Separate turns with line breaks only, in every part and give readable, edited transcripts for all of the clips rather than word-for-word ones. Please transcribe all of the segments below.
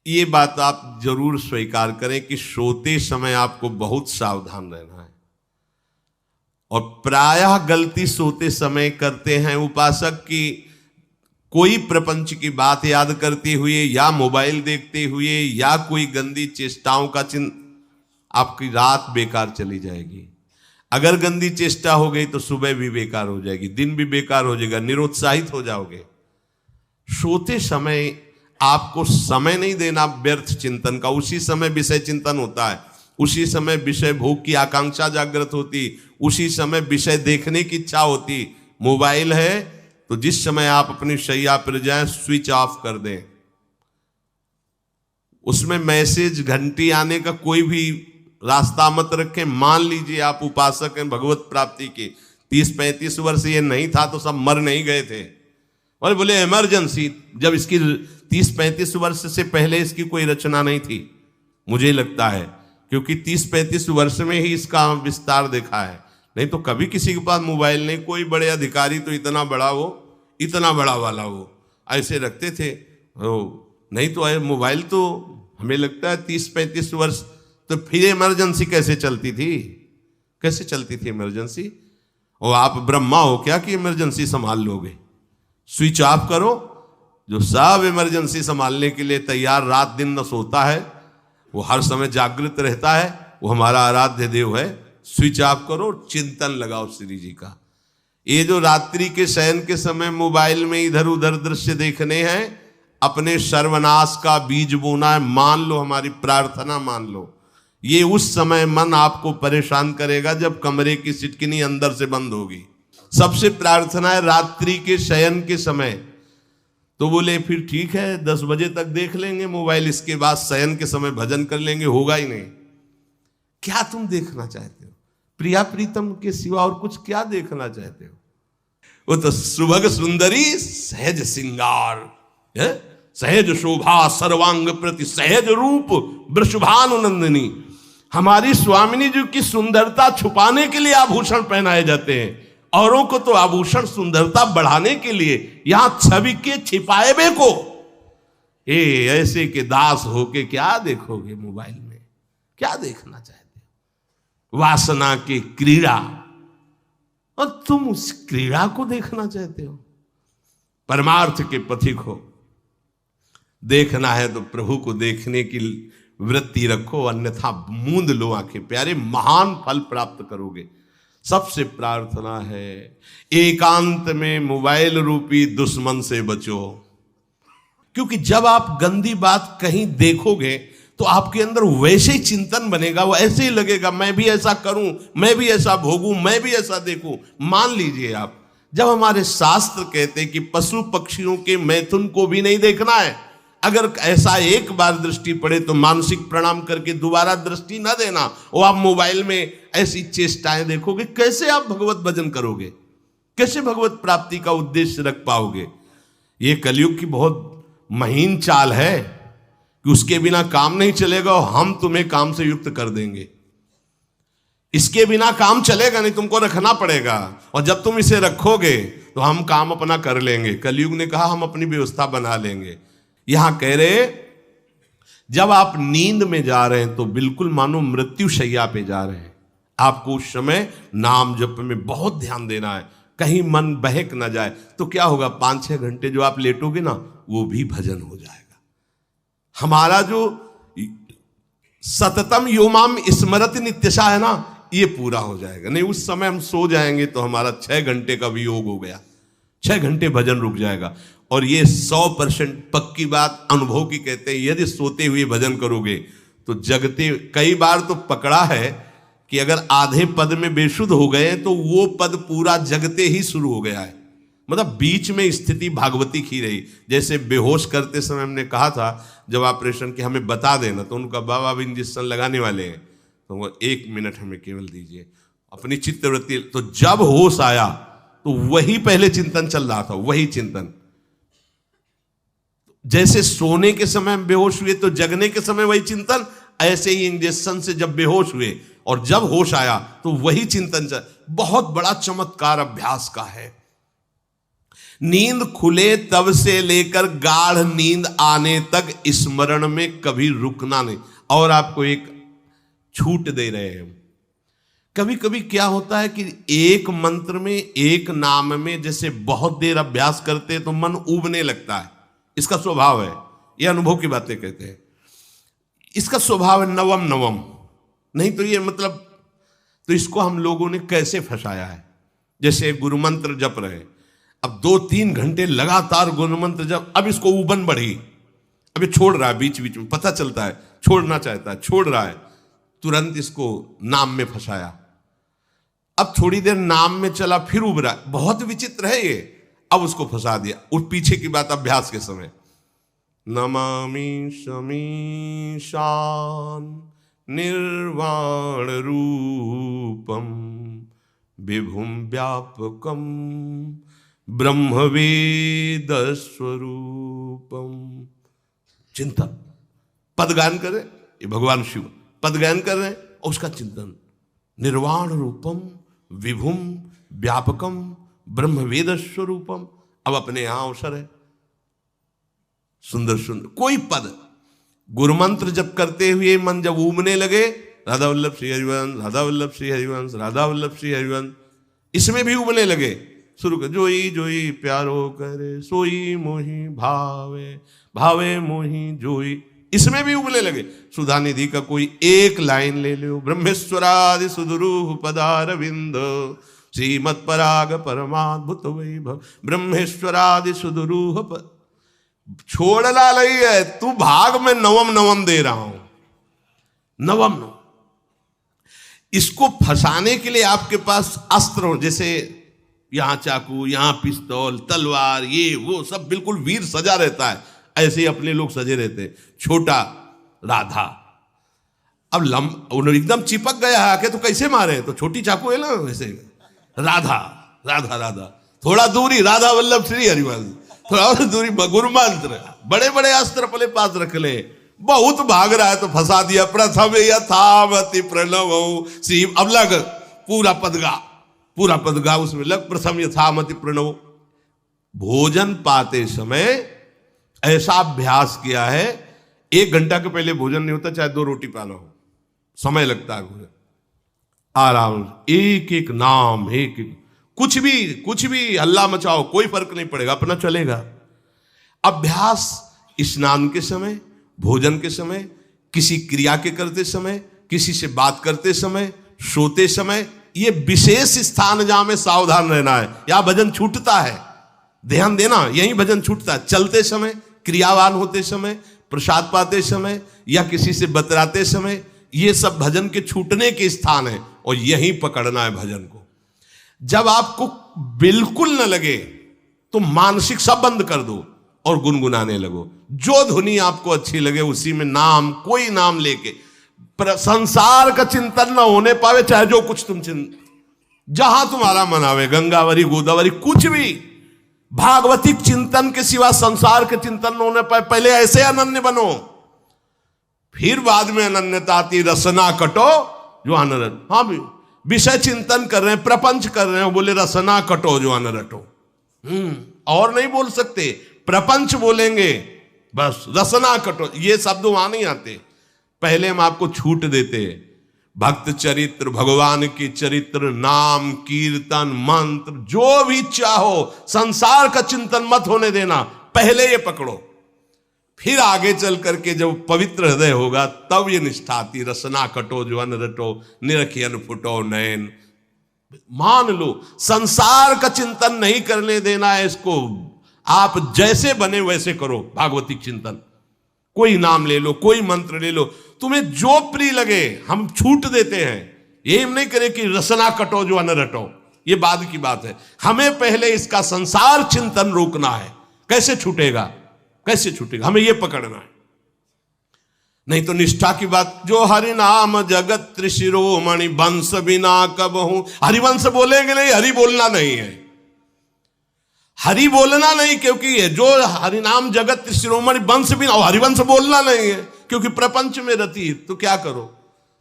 ये बात आप जरूर स्वीकार करें कि सोते समय आपको बहुत सावधान रहना है। और प्रायः गलती सोते समय करते हैं उपासक की, कोई प्रपंच की बात याद करते हुए या मोबाइल देखते हुए या कोई गंदी चेष्टाओं का आपकी रात बेकार चली जाएगी। अगर गंदी चेष्टा हो गई तो सुबह भी बेकार हो जाएगी, दिन भी बेकार हो जाएगा, निरुत्साहित हो जाओगे। सोते समय आपको समय नहीं देना व्यर्थ चिंतन का। उसी समय विषय चिंतन होता है, उसी समय विषय भोग की आकांक्षा जागृत होती, उसी समय विषय देखने की इच्छा होती। मोबाइल है तो जिस समय आप अपनी शैया पर जाएं स्विच ऑफ कर दें। उसमें मैसेज घंटी आने का कोई भी रास्ता मत रखें। मान लीजिए आप उपासक हैं भगवत प्राप्ति के, 30-35 वर्ष ये नहीं था तो सब मर नहीं गए थे। और बोले इमरजेंसी, जब इसकी 30-35 वर्ष से पहले इसकी कोई रचना नहीं थी, मुझे लगता है, क्योंकि 30-35 वर्ष में ही इसका विस्तार देखा है। नहीं तो कभी किसी के पास मोबाइल नहीं। कोई बड़े अधिकारी तो इतना बड़ा वो, इतना बड़ा वाला वो ऐसे रखते थे। नहीं तो मोबाइल तो हमें लगता है 30-35 वर्ष। तो फिर इमरजेंसी कैसे चलती थी? कैसे चलती थी इमरजेंसी? और आप ब्रह्मा हो क्या कि इमरजेंसी संभाल लोगे? स्विच ऑफ करो। जो सब इमरजेंसी संभालने के लिए तैयार, रात दिन न सोता है, वो हर समय जागृत रहता है, वो हमारा आराध्य देव है। स्विच ऑफ करो, चिंतन लगाओ श्री जी का। ये जो रात्रि के शयन के समय मोबाइल में इधर उधर दृश्य देखने हैं, अपने सर्वनाश का बीज बोना है। मान लो, हमारी प्रार्थना मान लो, ये उस समय मन आपको परेशान करेगा जब कमरे की सिटकिनी अंदर से बंद होगी। सबसे प्रार्थना है रात्रि के शयन के समय। तो बोले फिर ठीक है 10 बजे तक देख लेंगे मोबाइल, इसके बाद शयन के समय भजन कर लेंगे। होगा ही नहीं। क्या तुम देखना चाहते हो? प्रिया प्रीतम के सिवा और कुछ क्या देखना चाहते हो? वो तो सुभग सुंदरी सहज सिंगार, सहज शोभा सर्वांग प्रति सहज रूप वृषभानुनंदिनी। हमारी स्वामिनी जी की सुंदरता छुपाने के लिए आभूषण पहनाए जाते हैं, औरों को तो आभूषण सुंदरता बढ़ाने के लिए। यहां छवि के छिपाए बे को ऐसे के दास होके क्या देखोगे मोबाइल में? क्या देखना चाहते हो? वासना की क्रीड़ा, और तुम उस क्रीड़ा को देखना चाहते हो? परमार्थ के पथिक हो। देखना है तो प्रभु को देखने की वृत्ति रखो, अन्यथा मूंद लो आंखें। प्यारे, महान फल प्राप्त करोगे। सबसे प्रार्थना है एकांत में मोबाइल रूपी दुश्मन से बचो। क्योंकि जब आप गंदी बात कहीं देखोगे तो आपके अंदर वैसे ही चिंतन बनेगा, वो ऐसे ही लगेगा मैं भी ऐसा करूं, मैं भी ऐसा भोगूं, मैं भी ऐसा देखूं। मान लीजिए आप, जब हमारे शास्त्र कहते हैं कि पशु पक्षियों के मैथुन को भी नहीं देखना है, अगर ऐसा एक बार दृष्टि पड़े तो मानसिक प्रणाम करके दोबारा दृष्टि न देना। और आप मोबाइल में ऐसी चेष्टाएं देखोगे, कैसे आप भगवत भजन करोगे? कैसे भगवत प्राप्ति का उद्देश्य रख पाओगे? ये कलयुग की बहुत महीन चाल है कि उसके बिना काम नहीं चलेगा और हम तुम्हें काम से युक्त कर देंगे। इसके बिना काम चलेगा नहीं, तुमको रखना पड़ेगा। और जब तुम इसे रखोगे तो हम काम अपना कर लेंगे। कलयुग ने कहा हम अपनी व्यवस्था बना लेंगे। यहां कह रहे जब आप नींद में जा रहे हैं तो बिल्कुल मानो मृत्यु शैया पे जा रहे हैं। आपको उस समय नाम जप में बहुत ध्यान देना है, कहीं मन बहक ना जाए। तो क्या होगा, 5-6 घंटे जो आप लेटोगे ना, वो भी भजन हो जाएगा। हमारा जो सततम योमाम स्मरति नित्यशा है ना, ये पूरा हो जाएगा। नहीं, उस समय हम सो जाएंगे तो हमारा 6 घंटे का वियोग हो गया, 6 घंटे भजन रुक जाएगा। और ये 100% पक्की बात अनुभव की कहते हैं। यदि सोते हुए भजन करोगे तो जगते, कई बार तो पकड़ा है कि अगर आधे पद में बेशुद्ध हो गए तो वो पद पूरा जगते ही शुरू हो गया है। मतलब बीच में स्थिति भागवती की रही। जैसे बेहोश करते समय हमने कहा था जब ऑपरेशन के हमें बता देना, तो उनका बाबा अब इंजेक्शन लगाने वाले हैं तो वो 1 मिनट हमें केवल दीजिए, अपनी चित्तवृत्ति। तो जब होश आया तो वही पहले चिंतन चल रहा था, वही चिंतन। जैसे सोने के समय बेहोश हुए तो जगने के समय वही चिंतन, ऐसे ही इंजेक्शन से जब बेहोश हुए और जब होश आया तो वही चिंतन चल। बहुत बड़ा चमत्कार अभ्यास का है। नींद खुले तब से लेकर गाढ़ नींद आने तक स्मरण में कभी रुकना नहीं। और आपको एक छूट दे रहे हैं। कभी कभी क्या होता है कि एक मंत्र में, एक नाम में जैसे बहुत देर अभ्यास करते हैं तो मन उबने लगता है। इसका स्वभाव है, ये अनुभव की बातें कहते हैं। इसका स्वभाव है नवम नवम, नहीं तो ये मतलब, तो इसको हम लोगों ने कैसे फंसाया है। जैसे गुरु मंत्र जप रहे, अब 2-3 घंटे लगातार गुरु मंत्र जप, अब इसको उबन बढ़ी, अब ये छोड़ रहा है, बीच बीच में पता चलता है छोड़ना चाहता है, छोड़ रहा है, तुरंत इसको नाम में फंसाया। अब थोड़ी देर नाम में चला, फिर उब रहा है, बहुत विचित्र है ये, अब उसको फंसा दिया। उस पीछे की बात अभ्यास के समय, नमामि शमीशान निर्वाण रूपम विभुम व्यापकम ब्रह्मवेद स्वरूपम। चिंतन, पदगान करे, ये भगवान शिव पदगान कर रहे हैं और उसका चिंतन, निर्वाण रूपम विभुम व्यापकम ब्रह्मवेद स्वरूपम। अब अपने यहां अवसर है, सुंदर सुंदर कोई पद गुरुमंत्र जब करते हुए मन जब उबने लगे, राधा वल्लभ श्री हरिवंश, राधा वल्लभ श्री हरिवंश, राधा वल्लभ श्री हरिवंश, इसमें भी उबने लगे, शुरू कर, जोई जोई प्यारो करे सोई मोही भावे, भावे मोही जोई, इसमें भी उबने लगे। सुधा निधि का कोई एक लाइन ले लो, ब्रह्मेश्वरादि सुदुरूह पदारविंद श्रीमत् पराग परमाद्भुत वैभव, ब्रह्मेश्वरादि सुदुरूह छोड़ना नहीं है, तू भाग में नवम नवम दे रहा हूं, नवम नवम। इसको फंसाने के लिए आपके पास अस्त्र हो, जैसे यहां चाकू, यहां पिस्तौल, तलवार, ये वो सब बिल्कुल वीर सजा रहता है, ऐसे ही अपने लोग सजे रहते। छोटा राधा, अब एकदम चिपक गया है आके, तो कैसे मारे, तो छोटी चाकू है ना वैसे, राधा राधा राधा, थोड़ा दूरी राधा वल्लभ श्री हरिवंश, थोड़ा और दूरी गुरु मंत्र, बड़े बड़े अस्त्र अपने पास रख ले, बहुत भाग रहा है तो फंसा दिया। प्रथम यथावति प्रणव श्री, अब लग पूरा पदगा, पूरा पदगा उसमें लग, प्रथम यथामति प्रणव। भोजन पाते समय ऐसा अभ्यास किया है, 1 घंटा के पहले भोजन नहीं होता, चाहे 2 रोटी पाना हो, समय लगता है भोजन, आराम, एक एक नाम, एक एक, कुछ भी हल्ला मचाओ, कोई फर्क नहीं पड़ेगा, अपना चलेगा। अभ्यास स्नान के समय, भोजन के समय, किसी क्रिया के करते समय, किसी से बात करते समय, सोते समय, ये विशेष स्थान जहां में सावधान रहना है। यहां भजन छूटता है, ध्यान देना, यही भजन छूटता है। चलते समय, क्रियावान होते समय, प्रसाद पाते समय या किसी से बतराते समय, ये सब भजन के छूटने के स्थान है और यही पकड़ना है भजन को। जब आपको बिल्कुल न लगे तो मानसिक सब बंद कर दो और गुनगुनाने लगो, जो धुनी आपको अच्छी लगे उसी में नाम, कोई नाम लेके, संसार का चिंतन न होने पावे, चाहे जो कुछ तुम जहां तुम्हारा मन आवे, गंगावरी गोदावरी, कुछ भी, भागवतिक चिंतन के सिवा संसार के चिंतन न होने पाए। पहले ऐसे अनन्य बनो, फिर बाद में अनन्यता आती, रसना कटो जो अनरट। हाँ भी विषय चिंतन कर रहे हैं, प्रपंच कर रहे हैं, बोले रसना कटो जो अनरटो, और नहीं बोल सकते, प्रपंच बोलेंगे बस, रसना कटो, ये शब्द वहां नहीं आते। पहले हम आपको छूट देते, भक्त चरित्र, भगवान की चरित्र, नाम, कीर्तन, मंत्र, जो भी चाहो, संसार का चिंतन मत होने देना, पहले ये पकड़ो, फिर आगे चल करके जब पवित्र हृदय होगा तब ये निष्ठा आती, रसना कटो जो अन रटो, निरखियन फुटो नयन। मान लो संसार का चिंतन नहीं करने देना है इसको, आप जैसे बने वैसे करो भागवतिक चिंतन, कोई नाम ले लो, कोई मंत्र ले लो, तुम्हें जो प्रिय लगे, हम छूट देते हैं। ये हम नहीं करें कि रसना कटो जो अन रटो, ये बाद की बात है, हमें पहले इसका संसार चिंतन रोकना है। कैसे छूटेगा, कैसे छूटेगा, हमें यह पकड़ना है, नहीं तो निष्ठा की बात। जो हरि नाम जगत त्रिशिरोमणि वंश बिना कबहू, हरिवंश बोलेंगे नहीं, हरि बोलना नहीं है, हरि बोलना नहीं, क्योंकि जो हरि नाम जगत त्रिशिरोमणि वंश बिना, हरिवंश बोलना नहीं है क्योंकि प्रपंच में रति। तो क्या करो,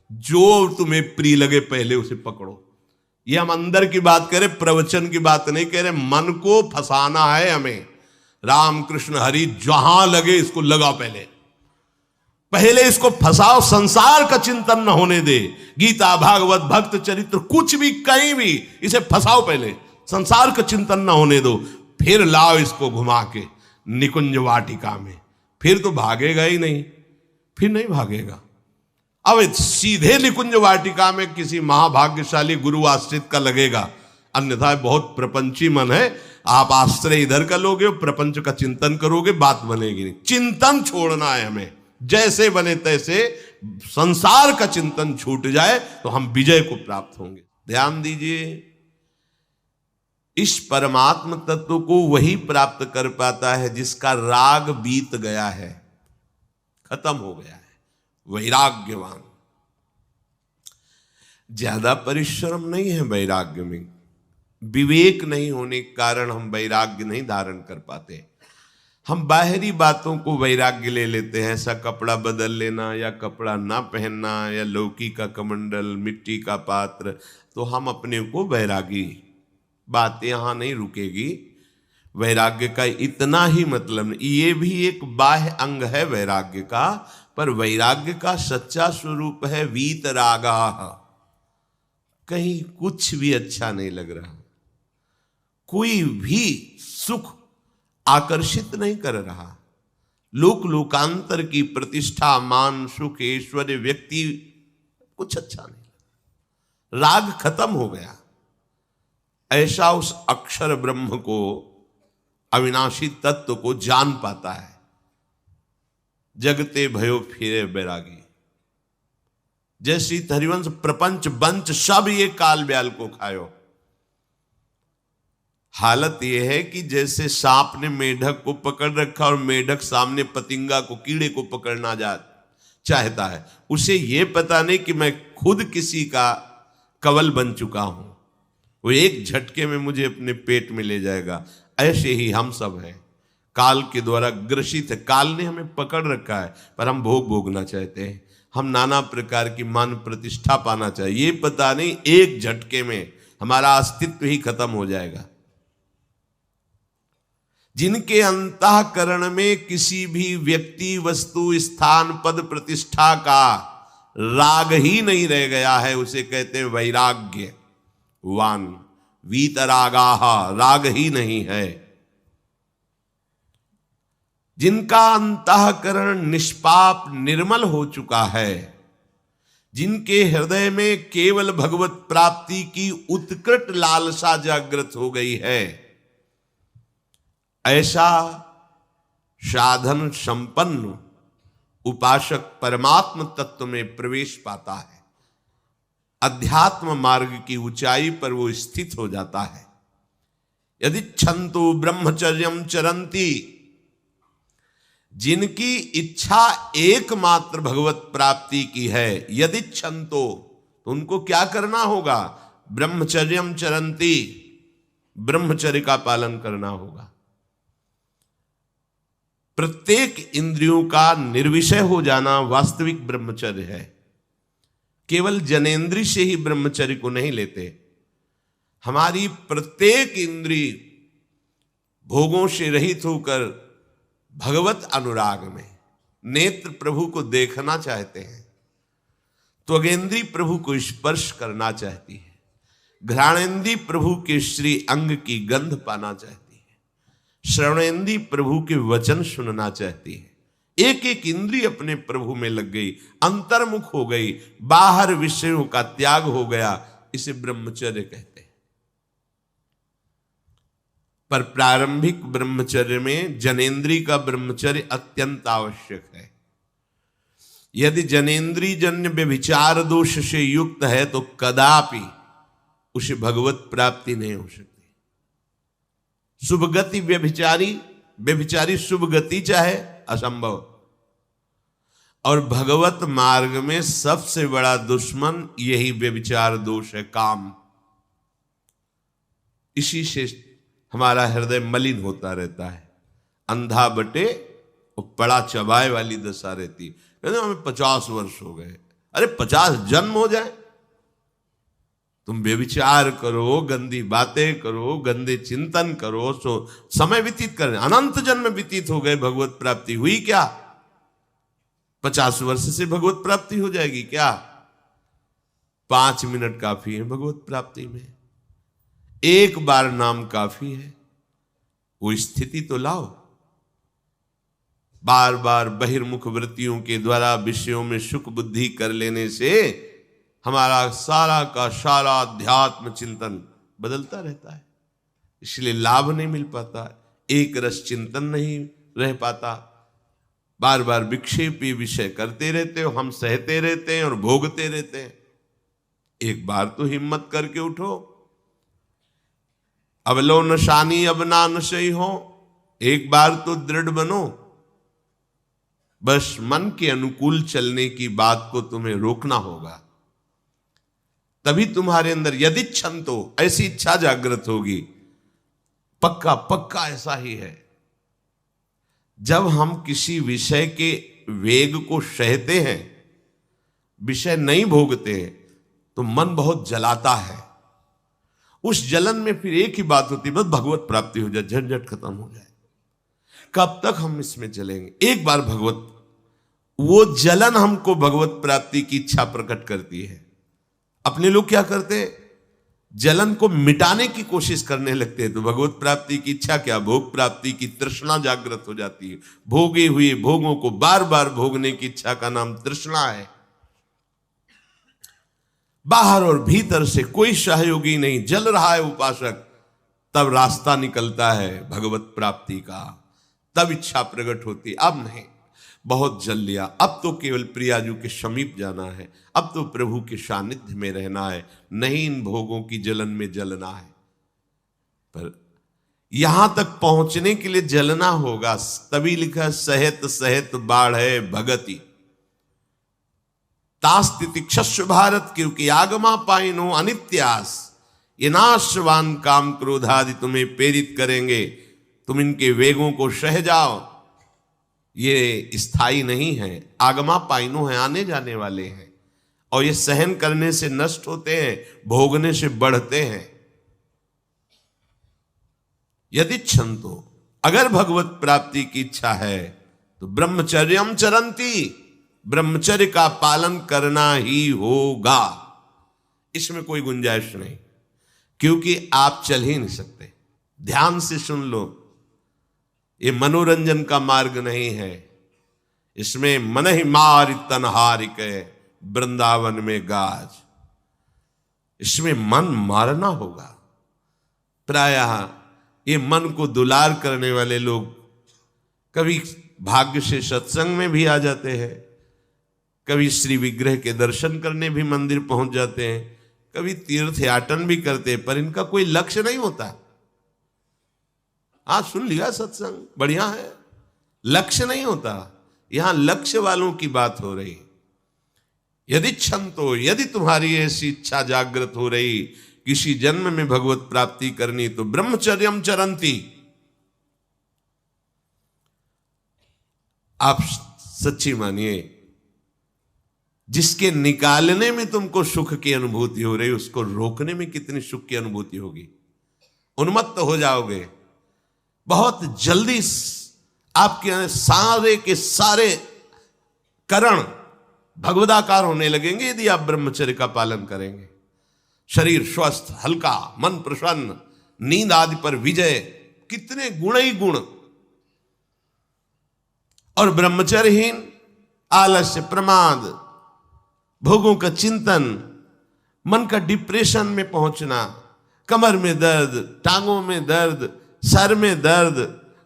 जो तुम्हें प्रिय लगे पहले उसे पकड़ो। ये हम अंदर की बात करें, प्रवचन की बात नहीं कह रहे। मन को फंसाना है हमें। राम कृष्ण हरि जहां लगे इसको लगा, पहले इसको फंसाओ, संसार का चिंतन न होने दे। गीता भागवत भक्त चरित्र कुछ भी कहीं भी इसे फंसाओ, पहले संसार का चिंतन न होने दो, फिर लाओ इसको घुमा के निकुंज वाटिका में। फिर तो भागेगा ही नहीं, फिर नहीं भागेगा। अब सीधे निकुंज वाटिका में किसी महाभाग्यशाली गुरु आश्रित का लगेगा, अन्यथा बहुत प्रपंची मन है। आप आश्रय इधर का लोगे, प्रपंच का चिंतन करोगे, बात बनेगी नहीं। चिंतन छोड़ना है हमें, जैसे बने तैसे संसार का चिंतन छूट जाए तो हम विजय को प्राप्त होंगे। ध्यान दीजिए, इस परमात्म तत्व को वही प्राप्त कर पाता है जिसका राग बीत गया है, खत्म हो गया है, वैराग्यवान। ज्यादा परिश्रम नहीं है वैराग्य में, विवेक नहीं होने के कारण हम वैराग्य नहीं धारण कर पाते। हम बाहरी बातों को वैराग्य ले लेते हैं, ऐसा कपड़ा बदल लेना या कपड़ा ना पहनना या लौकी का कमंडल, मिट्टी का पात्र, तो हम अपने को वैरागी। बात यहां नहीं रुकेगी। वैराग्य का इतना ही मतलब नहीं, ये भी एक बाह्य अंग है वैराग्य का, पर वैराग्य का सच्चा स्वरूप है वीतरागा। कहीं कुछ भी अच्छा नहीं लग रहा, कोई भी सुख आकर्षित नहीं कर रहा, लोक लोकांतर की प्रतिष्ठा, मान, सुख, ऐश्वर्य, व्यक्ति, कुछ अच्छा नहीं, राग खत्म हो गया। ऐसा उस अक्षर ब्रह्म को, अविनाशी तत्व को जान पाता है। जगते भयो फिरे बैरागी। जैसी हरिवंश प्रपंच बंच सब ये काल ब्याल को खायो। हालत यह है कि जैसे सांप ने मेढक को पकड़ रखा और मेढक सामने पतिंगा को, कीड़े को पकड़ना चाहता है। उसे यह पता नहीं कि मैं खुद किसी का कवल बन चुका हूं, वो एक झटके में मुझे अपने पेट में ले जाएगा। ऐसे ही हम सब हैं, काल के द्वारा ग्रसित है। काल ने हमें पकड़ रखा है, पर हम भोग भोगना चाहते हैं। हम नाना प्रकार की मान प्रतिष्ठा पाना चाहिए, ये पता नहीं एक झटके में हमारा अस्तित्व ही खत्म हो जाएगा। जिनके अंतःकरण में किसी भी व्यक्ति, वस्तु, स्थान, पद, प्रतिष्ठा का राग ही नहीं रह गया है, उसे कहते हैं वैराग्यवान। वीतरागाः, राग ही नहीं है। जिनका अंतःकरण निष्पाप निर्मल हो चुका है, जिनके हृदय में केवल भगवत प्राप्ति की उत्कट लालसा जागृत हो गई है, ऐसा साधन संपन्न उपासक परमात्म तत्व में प्रवेश पाता है। अध्यात्म मार्ग की ऊंचाई पर वो स्थित हो जाता है। यदि छंतु ब्रह्मचर्यम चरंती, जिनकी इच्छा एकमात्र भगवत प्राप्ति की है, यदि छंतो, तो उनको क्या करना होगा? ब्रह्मचर्यम चरंती, ब्रह्मचर्य का पालन करना होगा। प्रत्येक इंद्रियों का निर्विषय हो जाना वास्तविक ब्रह्मचर्य है। केवल जनेंद्रिय से ही ब्रह्मचर्य को नहीं लेते। हमारी प्रत्येक इंद्रिय भोगों से रहित होकर भगवत अनुराग में, नेत्र प्रभु को देखना चाहते हैं, त्वगेंद्री प्रभु को स्पर्श करना चाहती है, घ्राणेंद्री प्रभु के श्री अंग की गंध पाना चाहती है, श्रवणेंद्री प्रभु के वचन सुनना चाहती है। एक एक इंद्रिय अपने प्रभु में लग गई, अंतर्मुख हो गई, बाहर विषयों का त्याग हो गया। इसे ब्रह्मचर्य कहते हैं। पर प्रारंभिक ब्रह्मचर्य में जनेंद्रिय का ब्रह्मचर्य अत्यंत आवश्यक है। यदि जनेंद्रिय जन्य व्यभिचार दोष से युक्त है तो कदापि उसे भगवत प्राप्ति नहीं हो सकती। शुभ गति व्यभिचारी शुभ गति चाहे असंभव। और भगवत मार्ग में सबसे बड़ा दुश्मन यही व्यभिचार दोष है, काम। इसी से हमारा हृदय मलिन होता रहता है, अंधा बटे और पड़ा चबाए वाली दशा रहती। कहते हमें 50 वर्ष हो गए। अरे 50 जन्म हो जाए तुम व्यभिचार करो, गंदी बातें करो, गंदे चिंतन करो, सो समय व्यतीत कर, अनंत जन्म व्यतीत हो गए, भगवत प्राप्ति हुई क्या? 50 वर्ष से भगवत प्राप्ति हो जाएगी क्या? 5 मिनट काफी है भगवत प्राप्ति में, एक बार नाम काफी है। वो स्थिति तो लाओ। बार बार बहिर्मुख वृत्तियों के द्वारा विषयों में सुख बुद्धि कर लेने से हमारा सारा का सारा अध्यात्म चिंतन बदलता रहता है, इसलिए लाभ नहीं मिल पाता, एक रस चिंतन नहीं रह पाता। बार बार विक्षेपी विषय करते रहते हो, हम सहते रहते हैं और भोगते रहते हैं। एक बार तो हिम्मत करके उठो, अब लो नशानी अब ना नशई हो, एक बार तो दृढ़ बनो। बस मन के अनुकूल चलने की बात को तुम्हें रोकना होगा, तभी तुम्हारे अंदर यदि क्षण तो ऐसी इच्छा जागृत होगी। पक्का पक्का ऐसा ही है, जब हम किसी विषय के वेग को सहते हैं, विषय नहीं भोगते हैं, तो मन बहुत जलाता है। उस जलन में फिर एक ही बात होती है, बस भगवत प्राप्ति हो जाए, झंझट खत्म हो जाए। कब तक हम इसमें चलेंगे? एक बार भगवत, वो जलन हमको भगवत प्राप्ति की इच्छा प्रकट करती है। अपने लोग क्या करते हैं, जलन को मिटाने की कोशिश करने लगते हैं, तो भगवत प्राप्ति की इच्छा क्या, भोग प्राप्ति की तृष्णा जागृत हो जाती है। भोगे हुए भोगों को बार बार भोगने की इच्छा का नाम तृष्णा है। बाहर और भीतर से कोई सहयोगी नहीं, जल रहा है उपासक, तब रास्ता निकलता है भगवत प्राप्ति का, तब इच्छा प्रकट होती। अब नहीं, बहुत जल लिया, अब तो केवल प्रियाजू के समीप जाना है, अब तो प्रभु के सानिध्य में रहना है, नहीं इन भोगों की जलन में जलना है। पर यहां तक पहुंचने के लिए जलना होगा, तभी लिखा सहित सहित बाढ़ है भगति तास्तितिक्षस्व भारत, क्योंकि आगमा पाइनो अनित्यास, ये नाशवान काम क्रोधादि तुम्हें प्रेरित करेंगे, तुम इनके वेगों को सह जाओ, ये स्थायी नहीं है। आगमा पाइनो है, आने जाने वाले हैं, और ये सहन करने से नष्ट होते हैं, भोगने से बढ़ते हैं। यदि क्षंतो, अगर भगवत प्राप्ति की इच्छा है तो ब्रह्मचर्यम चरंती, ब्रह्मचर्य का पालन करना ही होगा, इसमें कोई गुंजाइश नहीं, क्योंकि आप चल ही नहीं सकते। ध्यान से सुन लो, ये मनोरंजन का मार्ग नहीं है, इसमें मन ही मार तनहारिक वृंदावन में गाज, इसमें मन मारना होगा। प्रायः ये मन को दुलार करने वाले लोग कभी भाग्य से सत्संग में भी आ जाते हैं, कभी श्री विग्रह के दर्शन करने भी मंदिर पहुंच जाते हैं, कभी तीर्थ याटन भी करते हैं, पर इनका कोई लक्ष्य नहीं होता। आज सुन लिया सत्संग, बढ़िया है, लक्ष्य नहीं होता। यहां लक्ष्य वालों की बात हो रही। यदि क्षण तो, यदि तुम्हारी ऐसी इच्छा जागृत हो रही किसी जन्म में भगवत प्राप्ति करनी, तो ब्रह्मचर्यम चरंती, आप सच्ची मानिए, जिसके निकालने में तुमको सुख की अनुभूति हो रही, उसको रोकने में कितनी सुख की अनुभूति होगी। उन्मत्त हो जाओगे, बहुत जल्दी आपके सारे के सारे करण भगवदाकार होने लगेंगे यदि आप ब्रह्मचर्य का पालन करेंगे। शरीर स्वस्थ, हल्का, मन प्रसन्न, नींद आदि पर विजय, कितने गुण ही गुण। और ब्रह्मचर्यहीन आलस्य, प्रमाद, भोगों का चिंतन, मन का डिप्रेशन में पहुंचना, कमर में दर्द, टांगों में दर्द, सर में दर्द,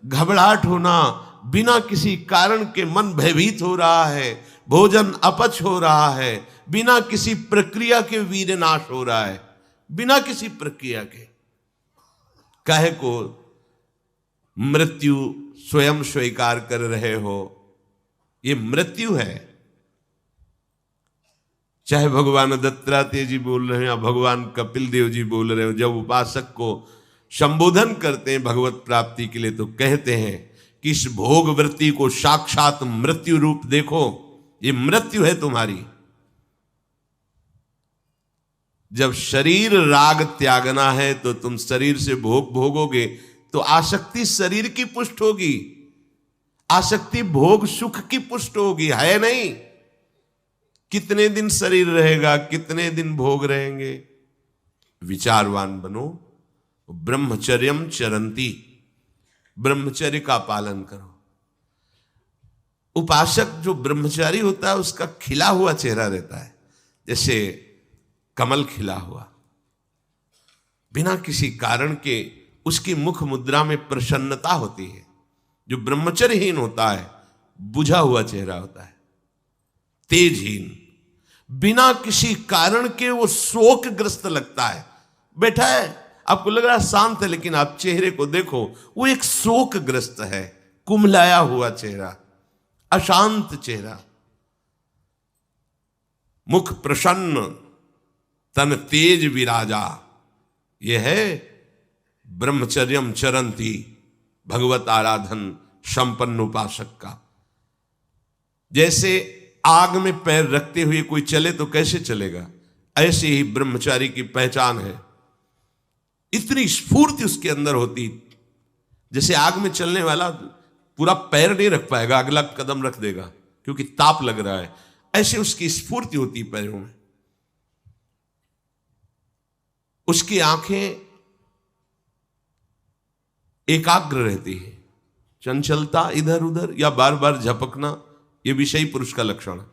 घबराहट होना, बिना किसी कारण के मन भयभीत हो रहा है, भोजन अपच हो रहा है, बिना किसी प्रक्रिया के वीर नाश हो रहा है, बिना किसी प्रक्रिया के। काहे को मृत्यु स्वयं स्वीकार कर रहे हो, ये मृत्यु है। चाहे भगवान दत्तात्रेय जी बोल रहे हैं या भगवान कपिल देव जी बोल रहे हो, जब उपासक को संबोधन करते हैं भगवत प्राप्ति के लिए, तो कहते हैं कि इस भोग वृत्ति को साक्षात मृत्यु रूप देखो, ये मृत्यु है तुम्हारी। जब शरीर राग त्यागना है तो तुम शरीर से भोग भोगोगे तो आसक्ति शरीर की पुष्ट होगी, आसक्ति भोग सुख की पुष्ट होगी, है नहीं। कितने दिन शरीर रहेगा, कितने दिन भोग रहेंगे। विचारवान बनो, ब्रह्मचर्यम चरंती, ब्रह्मचर्य का पालन करो। उपासक जो ब्रह्मचारी होता है उसका खिला हुआ चेहरा रहता है, जैसे कमल खिला हुआ, बिना किसी कारण के उसकी मुख मुद्रा में प्रसन्नता होती है। जो ब्रह्मचर्यहीन होता है बुझा हुआ चेहरा होता है, तेजहीन, बिना किसी कारण के वो शोकग्रस्त लगता है। बैठा है, आपको लग रहा है शांत है, लेकिन आप चेहरे को देखो, वो एक शोकग्रस्त है, कुम्हलाया हुआ चेहरा, अशांत चेहरा। मुख प्रसन्न, तन तेज विराजा, यह है ब्रह्मचर्यम चरंती, भगवत आराधन संपन्न उपासक का। जैसे आग में पैर रखते हुए कोई चले तो कैसे चलेगा, ऐसे ही ब्रह्मचारी की पहचान है। इतनी स्फूर्ति उसके अंदर होती, जैसे आग में चलने वाला पूरा पैर नहीं रख पाएगा, अगला कदम रख देगा क्योंकि ताप लग रहा है, ऐसे उसकी स्फूर्ति होती पैरों में। उसकी आंखें एकाग्र रहती है, चंचलता इधर उधर या बार बार झपकना, यह विषयी पुरुष का लक्षण है।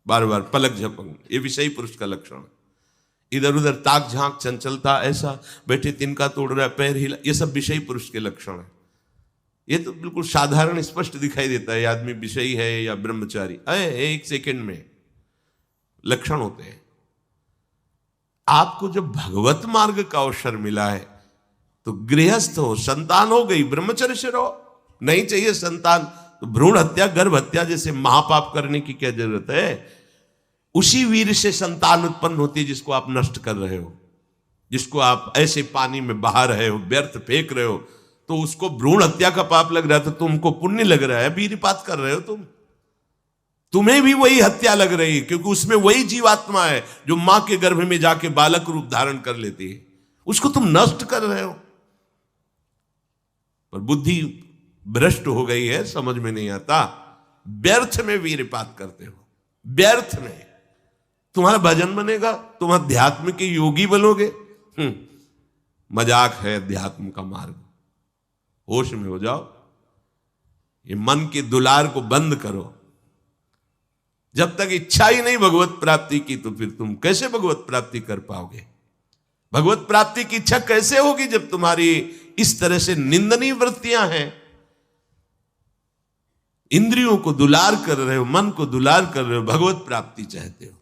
बार बार पलक झपकना, यह विषयी पुरुष का लक्षण है। इधर उधर ताक झांक, चंचलता, ऐसा बैठे तिनका तोड़ रहा है, पैर हिला, यह सब विषयी पुरुष के लक्षण है। यह तो बिल्कुल साधारण स्पष्ट दिखाई देता है आदमी विषयी है या ब्रह्मचारी, एक सेकंड में लक्षण होते हैं। आपको जब भगवत मार्ग का अवसर मिला है तो गृहस्थ हो, संतान हो गई, ब्रह्मचर्य से रहो। नहीं चाहिए संतान तो भ्रूण हत्या, गर्भ हत्या जैसे महापाप करने की क्या जरूरत है। उसी वीर से संतान उत्पन्न होती है जिसको आप नष्ट कर रहे हो, जिसको आप ऐसे पानी में बहा रहे हो, व्यर्थ फेंक रहे हो, तो उसको भ्रूण हत्या का पाप लग रहा है, तो तुमको पुण्य लग रहा है, वीरपात कर रहे हो तुम्हें भी वही हत्या लग रही है, क्योंकि उसमें वही जीवात्मा है जो मां के गर्भ में जाके बालक रूप धारण कर लेती है, उसको तुम नष्ट कर रहे हो। पर बुद्धि भ्रष्ट हो गई है, समझ में नहीं आता, व्यर्थ में वीरपात करते हो, व्यर्थ में। तुम्हारा भजन बनेगा, तुम अध्यात्म के योगी बनोगे, मजाक है अध्यात्म का मार्ग। होश में हो जाओ, ये मन के दुलार को बंद करो। जब तक इच्छा ही नहीं भगवत प्राप्ति की, तो फिर तुम कैसे भगवत प्राप्ति कर पाओगे। भगवत प्राप्ति की इच्छा कैसे होगी जब तुम्हारी इस तरह से निंदनीय वृत्तियां हैं। इंद्रियों को दुलार कर रहे हो, मन को दुलार कर रहे हो, भगवत प्राप्ति चाहते हो,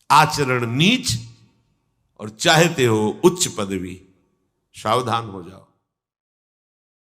आचरण नीच और चाहते हो उच्च पदवी। सावधान हो जाओ।